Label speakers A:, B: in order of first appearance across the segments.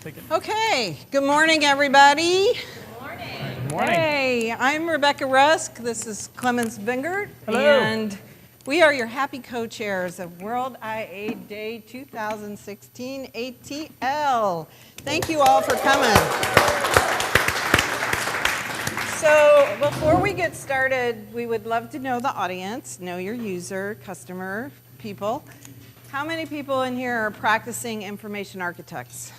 A: Okay, good morning, everybody.
B: Good morning.
C: Good morning.
A: Hey, I'm Rebecca Rusk. This is Clemens Vingert.
C: Hello.
A: And we are your happy co-chairs of World WIAD Day 2016 ATL. Thank you all for coming. So before we get started, we would love to know the audience, know your user, customer, people. How many people in here are practicing information architects?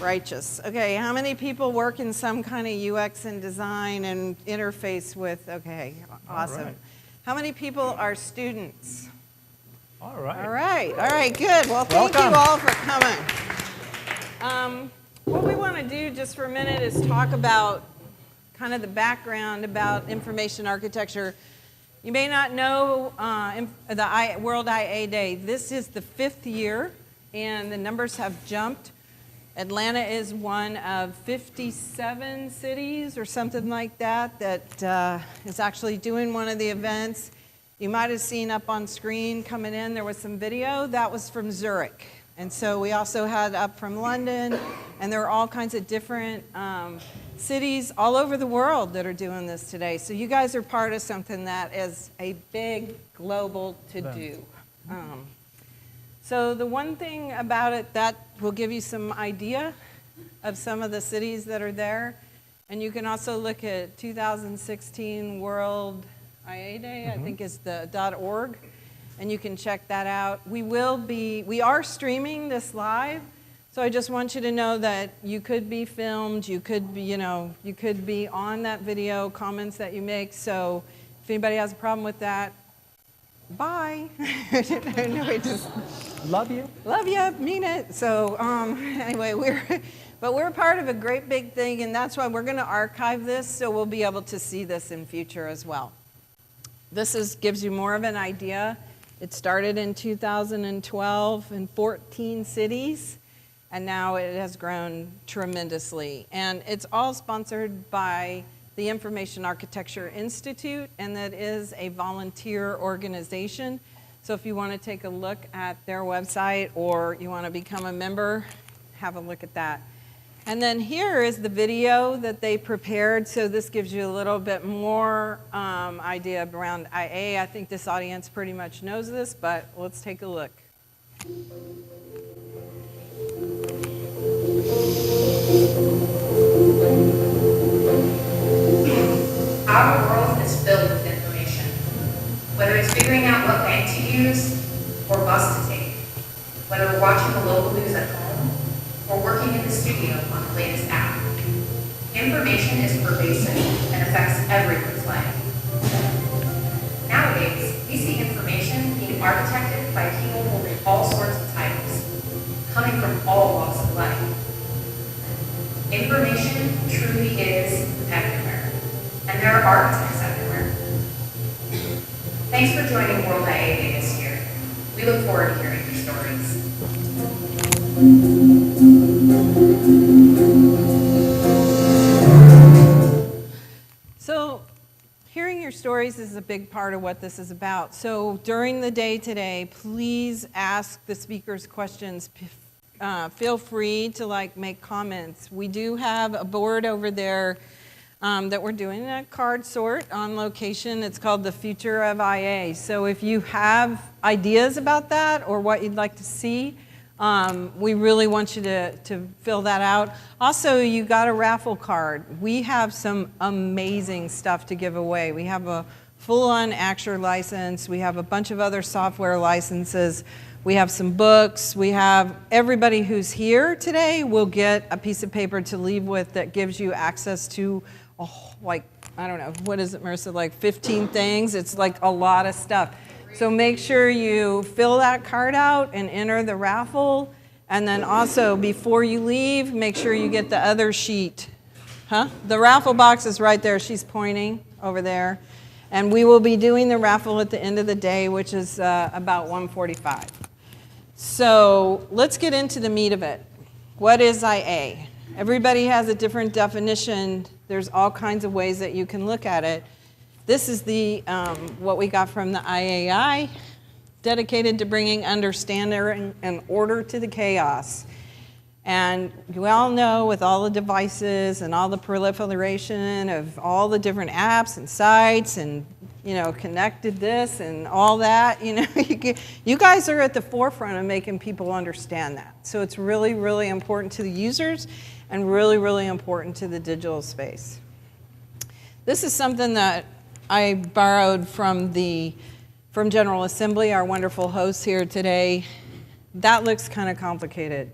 A: Righteous. Okay, how many people work in some kind of UX and design and interface with, okay, awesome.
C: Right.
A: How many people are students?
C: All right.
A: All right, good. Well, thank
C: Welcome.
A: you all for coming. What we want to do just for a minute is talk about kind of the background about information architecture. You may not know the World WIAD Day. This is the 5th year, and the numbers have jumped. Atlanta is one of 57 cities or something like that that is actually doing one of the events. You might have seen up on screen coming in, there was some video. That was from Zurich. And so we also had up from London, and there are all kinds of different cities all over the world that are doing this today. So you guys are part of something that is a big global to-do. So the one thing about it that will give you some idea of some of the cities that are there, and you can also look at 2016 World WIAD Day, I think is the .org, and you can check that out. We are streaming this live, so I just want you to know that you could be filmed, you could be, you could be on that video, comments that you make. So if anybody has a problem with that, bye. No, I just
C: Love you.
A: love you, mean it. So anyway, we're part of a great big thing, and that's why we're going to archive this, so we'll be able to see this in future as well. This gives you more of an idea. It started in 2012 in 14 cities, and now it has grown tremendously. And it's all sponsored by the Information Architecture Institute, and that is a volunteer organization. So if you want to take a look at their website or you want to become a member, have a look at that. And then here is the video that they prepared. So this gives you a little bit more idea around IA. I think this audience pretty much knows this, but let's take a look.
B: Our world is filled with information. Whether it's figuring out what bank to use or bus to take, whether we're watching the local news at home or working in the studio on the latest app, information is pervasive and affects everyone's life. Nowadays, we see information being architected by people holding all sorts of titles, coming from all walks of life. Information truly is everywhere, and there are architects everywhere. Thanks for joining World WIAD Day this year. We look forward to hearing your stories.
A: So hearing your stories is a big part of what this is about. So during the day today, please ask the speakers questions. Feel free to make comments. We do have a board over there that we're doing a card sort on location. It's called the Future of IA. So if you have ideas about that or what you'd like to see, we really want you to fill that out. Also, you got a raffle card. We have some amazing stuff to give away. We have a full-on Axure license. We have a bunch of other software licenses. We have some books. We have everybody who's here today will get a piece of paper to leave with that gives you access to, I don't know, what is it, Marissa, like 15 things? It's like a lot of stuff. So make sure you fill that card out and enter the raffle. And then also, before you leave, make sure you get the other sheet. The raffle box is right there. She's pointing over there. And we will be doing the raffle at the end of the day, which is about 1:45. So let's get into the meat of it. What is IA? Everybody has a different definition. There's all kinds of ways that you can look at it. This is the what we got from the IAI, dedicated to bringing understanding and order to the chaos. And you all know with all the devices and all the proliferation of all the different apps and sites and, connected this and all that, you guys are at the forefront of making people understand that. So it's really, really important to the users and really, really important to the digital space. This is something that I borrowed from General Assembly, our wonderful host here today. That looks kind of complicated.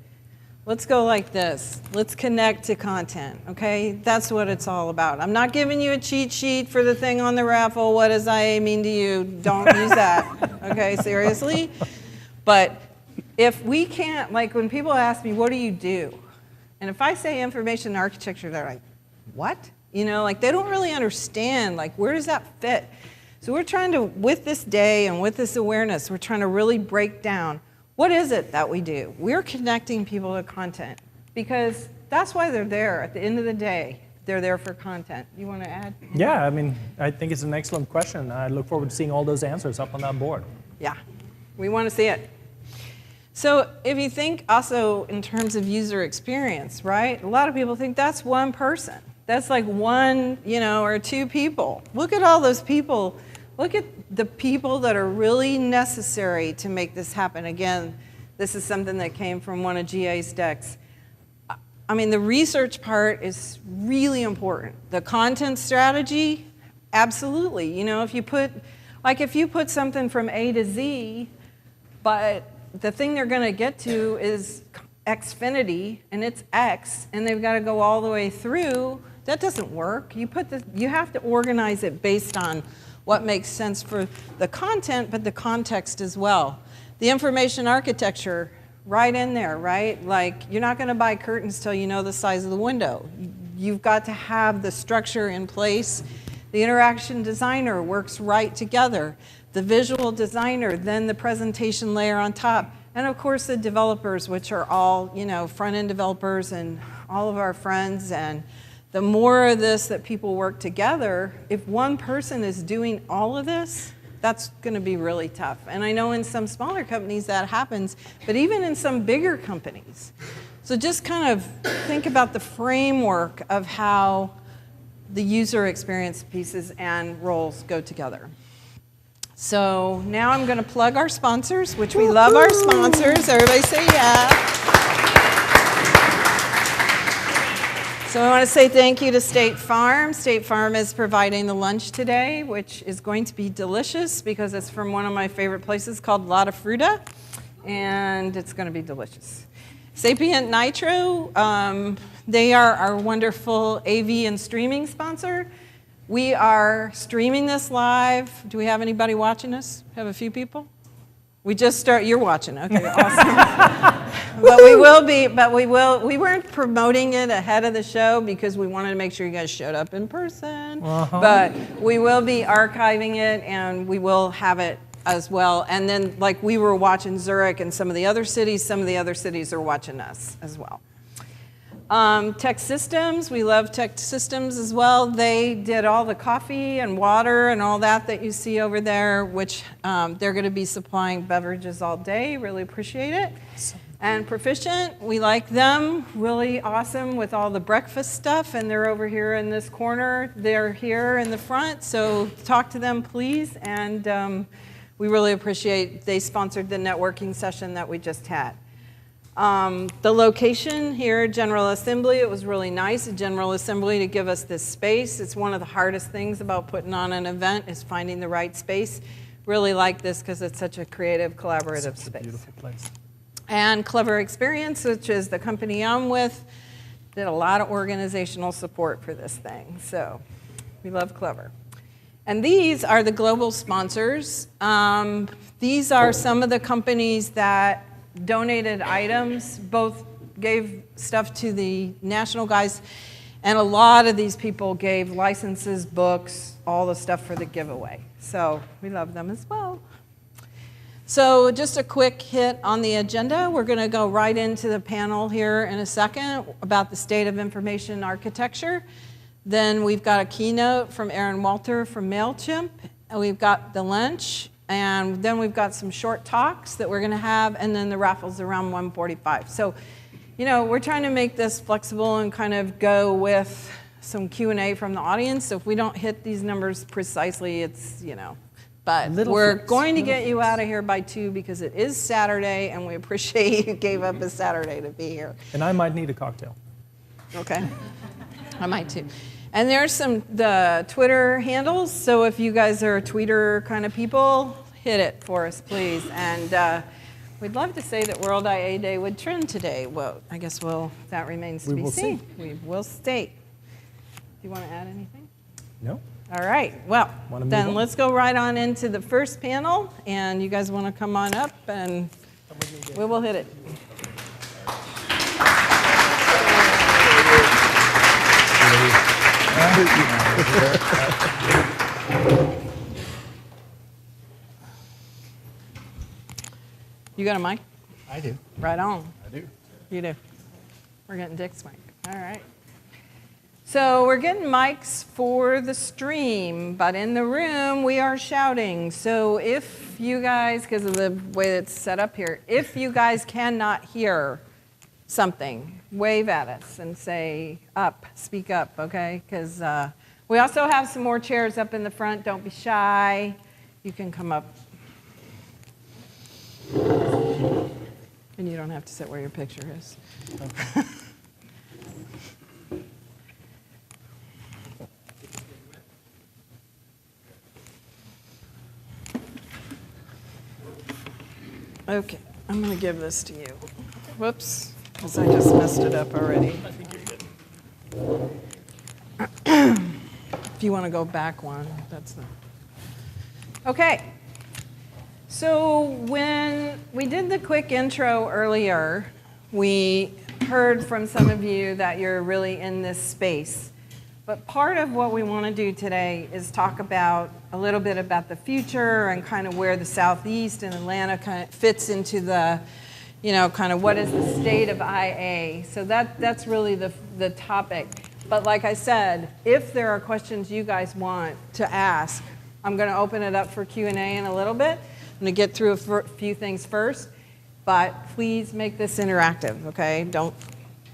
A: Let's go like this. Let's connect to content, okay? That's what it's all about. I'm not giving you a cheat sheet for the thing on the raffle. What does IA mean to you? Don't use that, okay? Seriously? But if we can't, like when people ask me, what do you do? And if I say information architecture, they're like, what? Like they don't really understand, like where does that fit? So we're trying to, with this day and with this awareness, we're trying to really break down what is it that we do? We're connecting people to content because that's why they're there. At the end of the day, they're there for content. You want to add?
C: Yeah, I think it's an excellent question. I look forward to seeing all those answers up on that board.
A: Yeah, we want to see it. So if you think also in terms of user experience, right? A lot of people think that's one person. That's like one, or two people. Look at all those people. Look at the people that are really necessary to make this happen. Again, this is something that came from one of GA's decks. The research part is really important. The content strategy, absolutely. If you put something from A to Z, but the thing they're going to get to is Xfinity, and it's X, and they've got to go all the way through, that doesn't work. You have to organize it based on what makes sense for the content, but the context as well. The information architecture, right in there, right? Like, you're not going to buy curtains till you know the size of the window. You've got to have the structure in place. The interaction designer works right together. The visual designer, then the presentation layer on top. And of course, the developers, which are all, front-end developers and all of our friends. And the more of this that people work together, if one person is doing all of this, that's going to be really tough. And I know in some smaller companies that happens, but even in some bigger companies. So just kind of think about the framework of how the user experience pieces and roles go together. So now I'm going to plug our sponsors, which we love our sponsors. Everybody say yeah. So I want to say thank you to State Farm. State Farm is providing the lunch today, which is going to be delicious because it's from one of my favorite places called La Fruta, and it's going to be delicious. Sapient Nitro, they are our wonderful AV and streaming sponsor. We are streaming this live. Do we have anybody watching us? Have a few people? We just start, you're watching, okay, awesome. We weren't promoting it ahead of the show because we wanted to make sure you guys showed up in person. But we will be archiving it and we will have it as well. And then like we were watching Zurich and some of the other cities are watching us as well. Tech Systems, we love Tech Systems as well. They did all the coffee and water and all that you see over there, which they're going to be supplying beverages all day. Really appreciate it. Awesome. And Proficient, we like them. Really awesome with all the breakfast stuff, and they're over here in this corner. They're here in the front, so talk to them, please. And we really appreciate they sponsored the networking session that we just had. The location here at General Assembly, it was really nice at General Assembly to give us this space. It's one of the hardest things about putting on an event is finding the right space. Really like this because it's such a creative, collaborative space.
C: Beautiful place.
A: And Clever Experience, which is the company I'm with, did a lot of organizational support for this thing. So we love Clever. And these are the global sponsors. These are some of the companies that donated items, both gave stuff to the national guys, and a lot of these people gave licenses, books, all the stuff for the giveaway. So we love them as well. So just a quick hit on the agenda. We're going to go right into the panel here in a second about the state of information architecture. Then we've got a keynote from Aaron Walter from MailChimp, and we've got the lunch. And then we've got some short talks that we're going to have, and then the raffles around 1:45. So you know, we're trying to make this flexible and kind of go with some Q&A from the audience. So if we don't hit these numbers precisely, it's, you know, but we're going to get you out of here by 2 because it is Saturday and we appreciate you gave up a Saturday to be here.
C: And I might need a cocktail.
A: Okay. I might too. And there's the Twitter handles. So if you guys are Tweeter kind of people, hit it for us, please. And we'd love to say that World IA Day would trend today. Well, I guess that remains to be seen. We will state. Do you want to add anything?
C: No.
A: All right. Well, then let's go right on into the first panel. And you guys want to come on up and we will hit it. You got a mic?
D: I do.
A: Right on.
D: I do.
A: You do. We're getting Dick's mic. All right. So we're getting mics for the stream, but in the room we are shouting. So if you guys, because of the way it's set up here, if you guys cannot hear something, wave at us and say up, speak up, okay? Because we also have some more chairs up in the front. Don't be shy. You can come up. And you don't have to sit where your picture is. Okay. Okay, I'm going to give this to you. Whoops, because I just messed it up already. I think you're good. If you want to go back one, that's the... Okay. So when we did the quick intro earlier, we heard from some of you that you're really in this space. But part of what we want to do today is talk about a little bit about the future and kind of where the Southeast and Atlanta kind of fits into the, you know, kind of what is the state of IA. So that's really the topic. But like I said, if there are questions you guys want to ask, I'm going to open it up for Q&A in a little bit. I'm going to get through a few things first, but please make this interactive, okay? Don't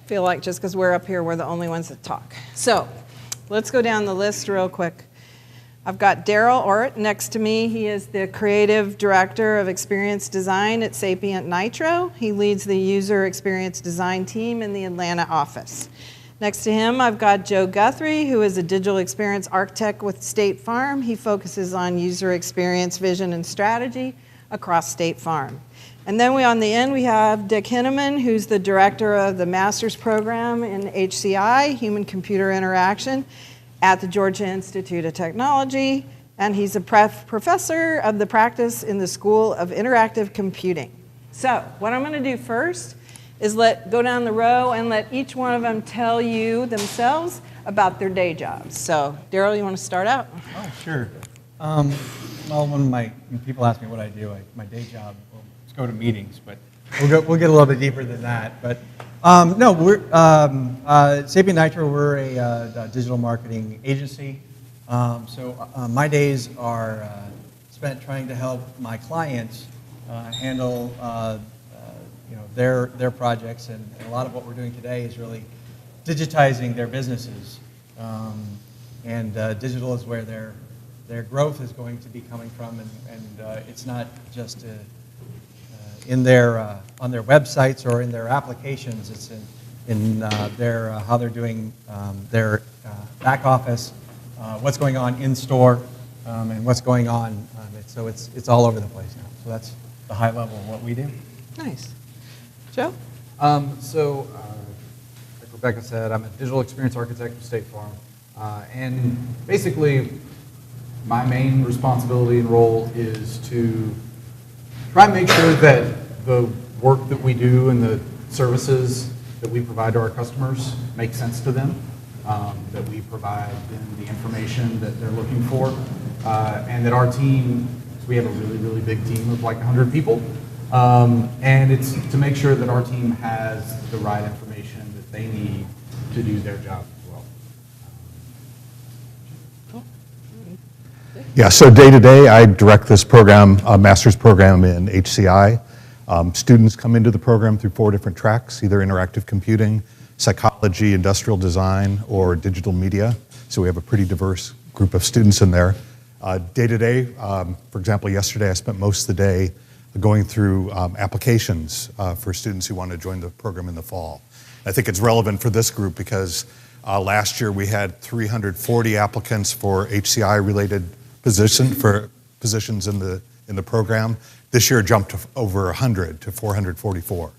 A: feel like just because we're up here, we're the only ones that talk. So let's go down the list real quick. I've got Daryl Orritt next to me. He is the creative director of experience design at Sapient Nitro. He leads the user experience design team in the Atlanta office. Next to him, I've got Joe Guthrie, who is a digital experience architect with State Farm. He focuses on user experience vision and strategy across State Farm. And then on the end, we have Dick Hinneman, who's the director of the master's program in HCI, Human Computer Interaction, at the Georgia Institute of Technology. And he's a professor of the practice in the School of Interactive Computing. So what I'm going to do first is go down the row and let each one of them tell you themselves about their day jobs. So Daryl, you want to start out?
D: Oh, sure. Well, when people ask me what I do, my day job, let's go to meetings, but we'll get a little bit deeper than that. But no, we're Sapient Nitro. We're a digital marketing agency. So my days are spent trying to help my clients handle their projects, and a lot of what we're doing today is really digitizing their businesses. And digital is where their growth is going to be coming from, and it's not just on their websites or in their applications. It's in their how they're doing their back office, what's going on in store, and what's going on. So it's all over the place now. So that's the high level of what we do.
A: Nice. Joe?
E: Like Rebecca said, I'm a digital experience architect for State Farm. And basically, my main responsibility and role is to try and make sure that the work that we do and the services that we provide to our customers make sense to them, that we provide them the information that they're looking for, and that our team, we have a really, really big team of like 100 people, and it's to make sure that our team has the right information that they need to do their job as well.
F: Yeah, so day to day, I direct this program, master's program in HCI. Students come into the program through 4 different tracks, either interactive computing, psychology, industrial design, or digital media. So we have a pretty diverse group of students in there. Day to day, for example, yesterday I spent most of the day going through applications for students who want to join the program in the fall. I think it's relevant for this group because last year we had 340 applicants for HCI-related positions in the program. This year it jumped to over 100 to 444.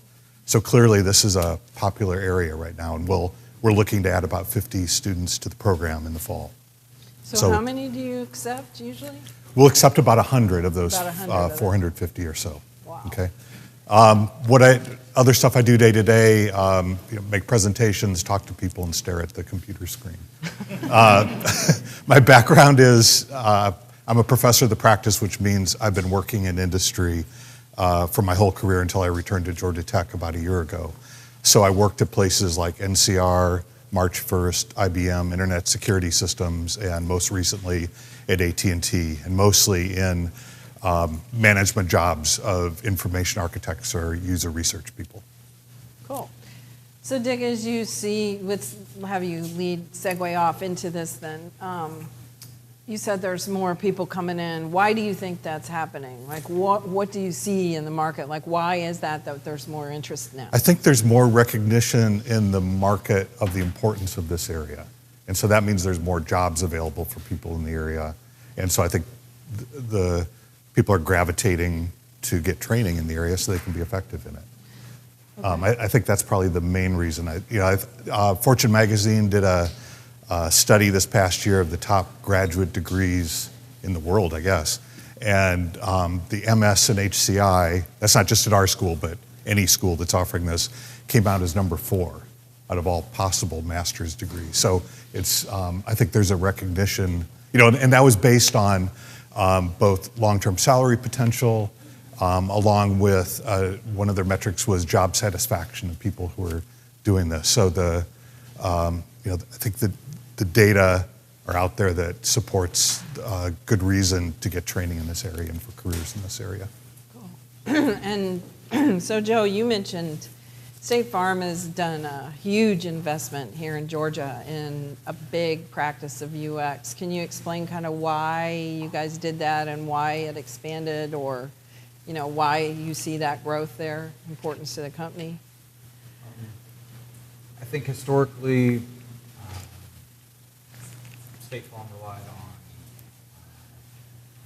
F: So clearly this is a popular area right now, and we're looking to add about 50 students to the program in the fall.
A: So how many do you accept usually?
F: We'll accept about 100 of those
A: About 100 of those.
F: 450 or so.
A: Wow.
F: Okay. Other stuff I do day to day, make presentations, talk to people, and stare at the computer screen. My background is I'm a professor of the practice, which means I've been working in industry for my whole career until I returned to Georgia Tech about a year ago. So I worked at places like NCR, March 1st, IBM, Internet Security Systems, and most recently at AT&T, and mostly in management jobs of information architects or user research people.
A: Cool. So Dick, as you see, let's have you segue off into this then. You said there's more people coming in. Why do you think that's happening? Like, what do you see in the market? Like, why is that there's more interest now?
F: I think there's more recognition in the market of the importance of this area. And so that means there's more jobs available for people in the area. And so I think the people are gravitating to get training in the area so they can be effective in it. Okay. I think that's probably the main reason. Fortune magazine did a study this past year of the top graduate degrees in the world, I guess. And the MS in HCI, that's not just at our school, but any school that's offering this, came out as number 4 out of all possible master's degrees. So it's, I think there's a recognition, and that was based on both long-term salary potential, along with one of their metrics was job satisfaction of people who are doing this. So I think the data are out there that supports good reason to get training in this area and for careers in this area.
A: Cool. And so Joe, you mentioned State Farm has done a huge investment here in Georgia in a big practice of UX. Can you explain kind of why you guys did that and why it expanded, or why you see that growth there, importance to the company?
E: I think historically, State Farm relied on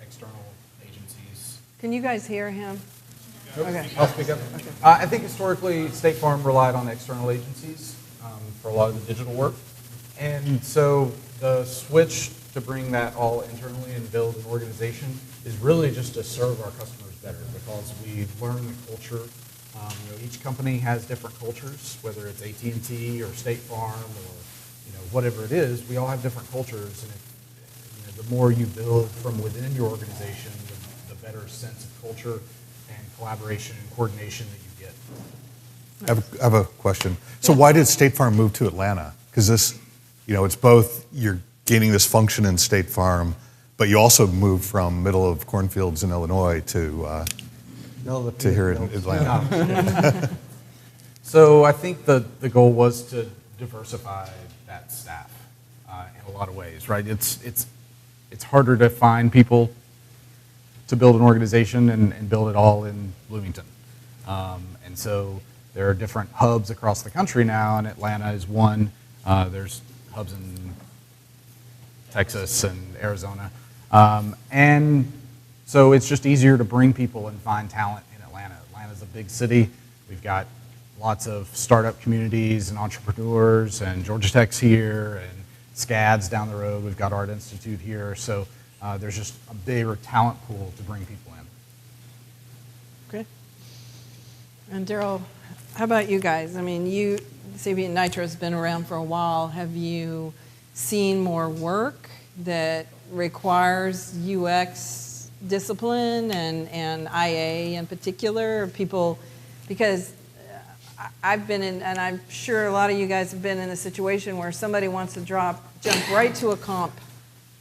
E: external agencies.
A: Can you guys hear him? Okay.
E: I'll speak up.
A: Okay.
E: I think historically, State Farm relied on external agencies for a lot of the digital work. And so the switch to bring that all internally and build an organization is really just to serve our customers better, because we learn the culture. Each company has different cultures, whether it's AT&T or State Farm or whatever it is. We all have different cultures, and the more you build from within your organization, the better sense of culture and collaboration and coordination that you get.
F: I have a question. So why did State Farm move to Atlanta? Because this, it's both, you're gaining this function in State Farm, but you also moved from middle of cornfields in Illinois to here in Atlanta.
E: So I think the goal was to diversify that staff in a lot of ways, right? It's harder to find people to build an organization and build it all in Bloomington. And so there are different hubs across the country now, and Atlanta is one. There's hubs in Texas and Arizona. And so it's just easier to bring people and find talent in Atlanta. Atlanta's a big city. We've got lots of startup communities and entrepreneurs, and Georgia Tech's here, and SCAD's down the road. We've got Art Institute here. So there's just a bigger talent pool to bring people in.
A: Okay. And Daryl, how about you guys? I mean, CB Nitro has been around for a while. Have you seen more work that requires UX discipline and IA in particular? People, because I've been in, and I'm sure a lot of you guys have been in a situation where somebody wants to jump right to a comp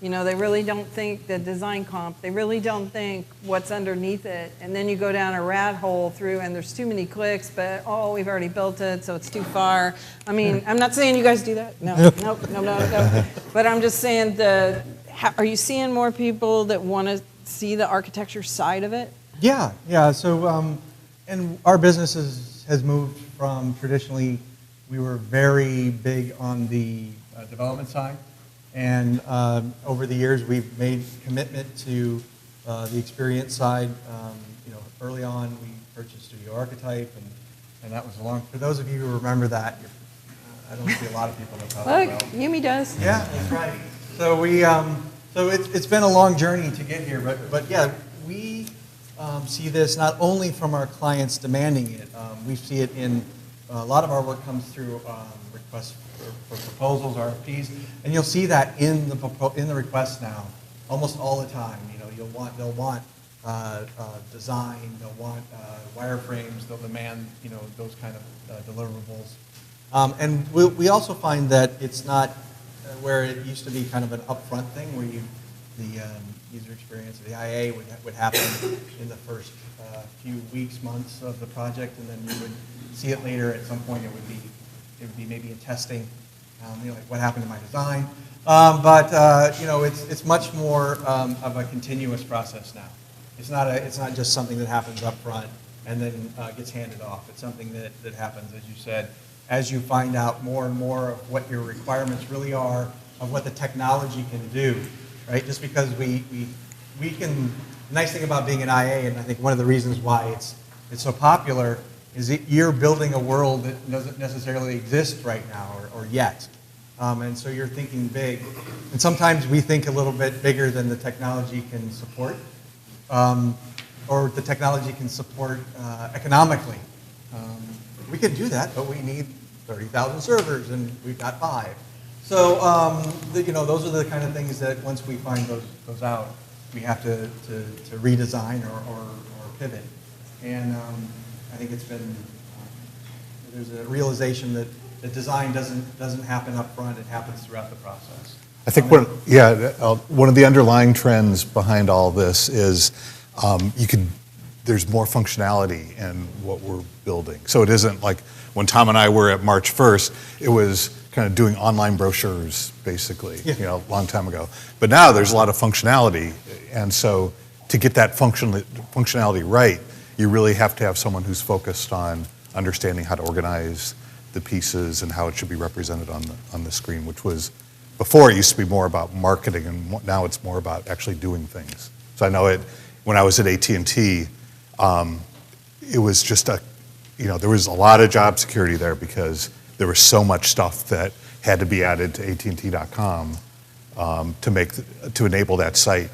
A: You know, they really don't think the design comp. They really don't think what's underneath it. And then you go down a rat hole through, and there's too many clicks, but, oh, we've already built it, so it's too far. I mean, I'm not saying you guys do that. No, no, no, no, no. But I'm just saying, are you seeing more people that want to see the architecture side of it?
D: Yeah, yeah. So, and our business has moved from traditionally, we were very big on the development side. And over the years, we've made commitment to the experience side. You know, early on, we purchased Studio Archetype, and that was a long. For those of you who remember that, I don't see a lot of people that probably
A: Look,
D: will.
A: Yumi does.
D: Yeah, that's right. So we, so it's been a long journey to get here, but yeah, we see this not only from our clients demanding it. We see it in a lot of our work comes through requests for proposals, RFPs, and you'll see that in the requests now, almost all the time. You know, they'll want design, they'll want wireframes, they'll demand, you know, those kind of deliverables. And we also find that it's not where it used to be kind of an upfront thing where the user experience, the IA would happen in the first few weeks, months of the project, and then you would see it later. At some point, it would be maybe in testing, you know, like what happened to my design. But you know, it's much more of a continuous process now. It's not just something that happens up front and then gets handed off. It's something that happens, as you said, as you find out more and more of what your requirements really are, of what the technology can do, right? Just because we can, the nice thing about being an IA, and I think one of the reasons why it's so popular, is that you're building a world that doesn't necessarily exist right now or yet. And so you're thinking big. And sometimes we think a little bit bigger than the technology can support, or the technology can support economically. We can do that, but we need 30,000 servers, and we've got 5. So, you know, those are the kind of things that once we find those out, we have to redesign or pivot. And I think it's been, there's a realization that the design doesn't happen up front, it happens throughout the process.
F: I think one of the underlying trends behind all this is there's more functionality in what we're building. So it isn't like when Tom and I were at March 1st, it was kind of doing online brochures, basically, you know, a long time ago. But now there's a lot of functionality, and so to get that functionality right, you really have to have someone who's focused on understanding how to organize the pieces and how it should be represented on the screen, which was, before it used to be more about marketing, and now it's more about actually doing things. So I know when I was at AT&T, it was just there was a lot of job security there because there was so much stuff that had to be added to AT&T.com to enable that site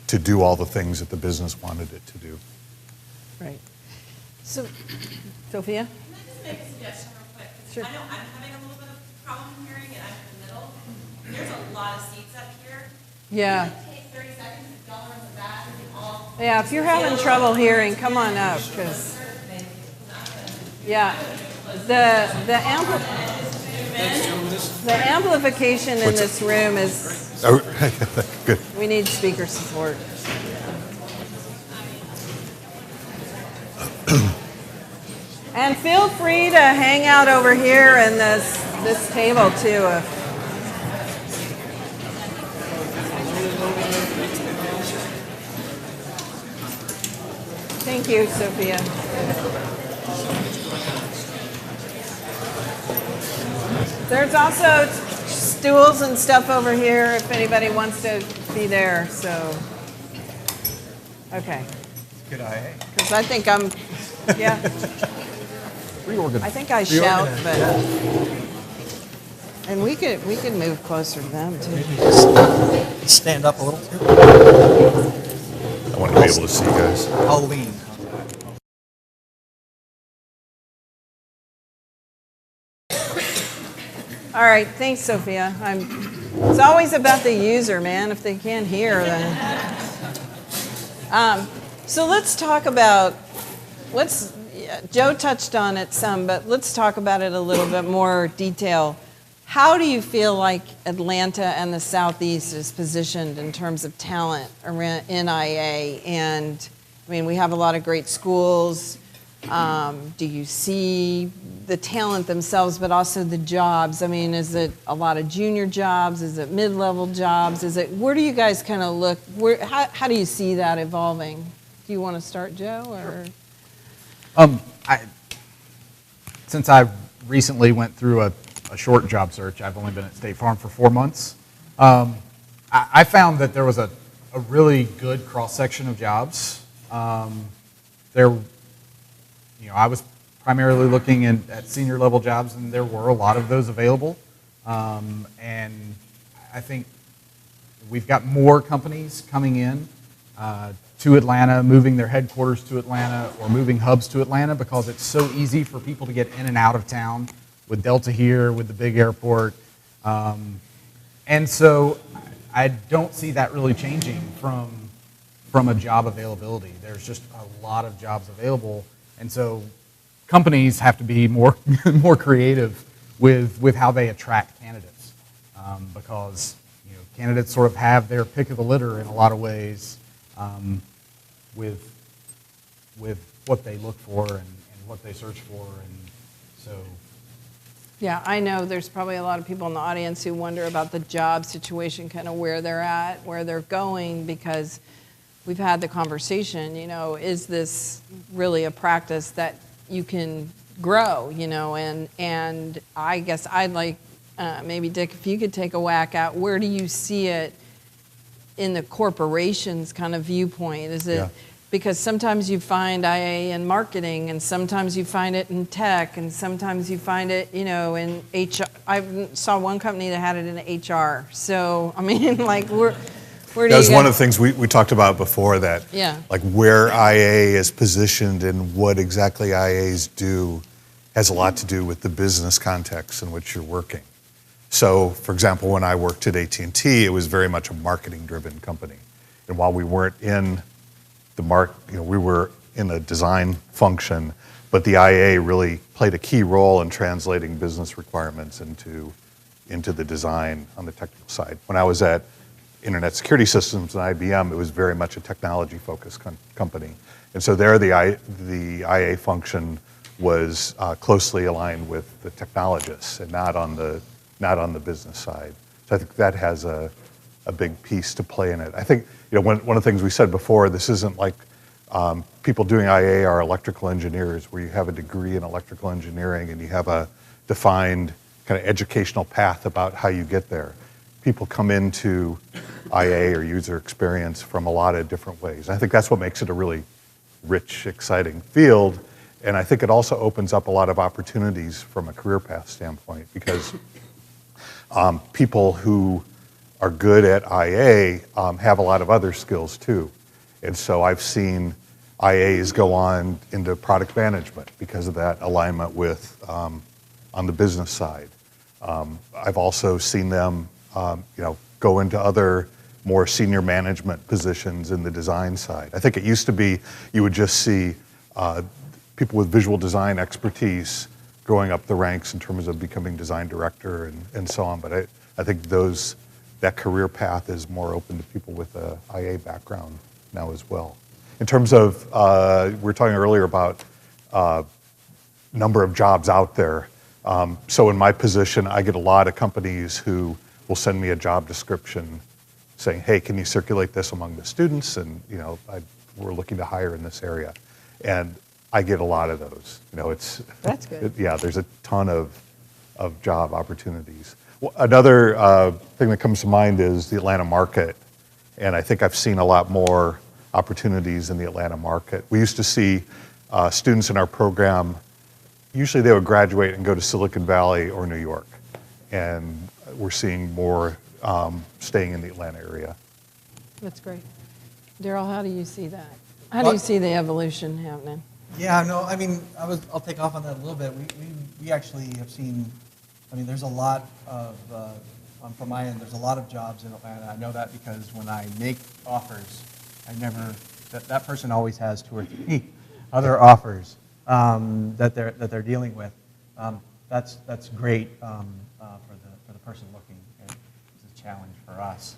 F: to do all the things that the business wanted it to do.
A: Right. So, Sophia?
G: Can I just make a suggestion real quick?
A: Sure.
G: I know I'm having a little bit of problem hearing, and I'm in the middle. There's a lot of seats up here.
A: Yeah.
G: Can it take 30 seconds if y'all are in the back and you all...
A: Yeah, if you're having trouble hearing, come on up, because, yeah, the amplification in this room is,
F: Good.
A: we need speaker support. And feel free to hang out over here in this table too. Thank you, Sophia. There's also stools and stuff over here if anybody wants to be there, so. Okay.
D: Good IA.
A: Because I think I'm, yeah. I think I shout, but, and we could move closer to them too.
D: Maybe just stand up a little too.
F: I want to be able to see you guys.
D: I'll lean.
A: All right, thanks, Sophia. It's always about the user, man. If they can't hear, then. So let's talk about, Joe touched on it some, but let's talk about it a little bit more detail. how do you feel like Atlanta and the Southeast is positioned in terms of talent around NIA? And I mean, we have a lot of great schools. Do you see the talent themselves, but also the jobs? I mean, is it a lot of junior jobs? Is it mid-level jobs? Where do you guys kind of look? How do you see that evolving? Do you want to start, Joe? Or?
E: Since I recently went through a short job search, I've only been at State Farm for 4 months. I found that there was a really good cross-section of jobs. I was primarily looking at senior level jobs, and there were a lot of those available. And I think we've got more companies coming in to Atlanta, moving their headquarters to Atlanta or moving hubs to Atlanta because it's so easy for people to get in and out of town with Delta here, with the big airport. And so I don't see that really changing from a job availability. There's just a lot of jobs available. And so companies have to be more creative with how they attract candidates because candidates sort of have their pick of the litter in a lot of ways with what they look for and what they search for. And so.
A: Yeah, I know there's probably a lot of people in the audience who wonder about the job situation, kind of where they're at, where they're going, because we've had the conversation, is this really a practice that you can grow, and I guess I'd like, maybe Dick, if you could take a whack at where do you see it in the corporation's kind of viewpoint? Is it, because sometimes you find IA in marketing, and sometimes you find it in tech, and sometimes you find it, in HR. I saw one company that had it in HR. So, I mean, like, where do you
F: That was one of the things we talked about before, that like where IA is positioned and what exactly IAs do has a lot to do with the business context in which you're working. So, for example, when I worked at AT&T, it was very much a marketing-driven company. And while we weren't in the we were in a design function, but the IA really played a key role in translating business requirements into the design on the technical side. When I was at Internet Security Systems and IBM, it was very much a technology-focused company. And so there the IA function was closely aligned with the technologists and not on the business side. So I think that has a big piece to play in it. I think one of the things we said before, this isn't like people doing IA are electrical engineers, where you have a degree in electrical engineering and you have a defined kind of educational path about how you get there. People come into IA or user experience from a lot of different ways. I think that's what makes it a really rich, exciting field. And I think it also opens up a lot of opportunities from a career path standpoint, because people who are good at IA have a lot of other skills too. And so I've seen IAs go on into product management because of that alignment with on the business side. I've also seen them go into other more senior management positions in the design side. I think it used to be you would just see people with visual design expertise growing up the ranks in terms of becoming design director and so on. But I think that career path is more open to people with a IA background now as well. In terms of, we were talking earlier about number of jobs out there. So in my position, I get a lot of companies who will send me a job description saying, hey, can you circulate this among the students? And we're looking to hire in this area. And I get a lot of those.
A: That's good.
F: There's a ton of job opportunities. Well, another thing that comes to mind is the Atlanta market. And I think I've seen a lot more opportunities in the Atlanta market. We used to see students in our program, usually they would graduate and go to Silicon Valley or New York. And we're seeing more staying in the Atlanta area.
A: That's great. Daryl, how do you see that? How do you see the evolution happening?
D: Yeah, no, I mean, I'll take off on that a little bit. We actually have seen, there's a lot of, from my end, there's a lot of jobs in Atlanta. I know that because when I make offers, that person always has 2 or 3 other offers that they're dealing with. That's great for person looking, it's a challenge for us.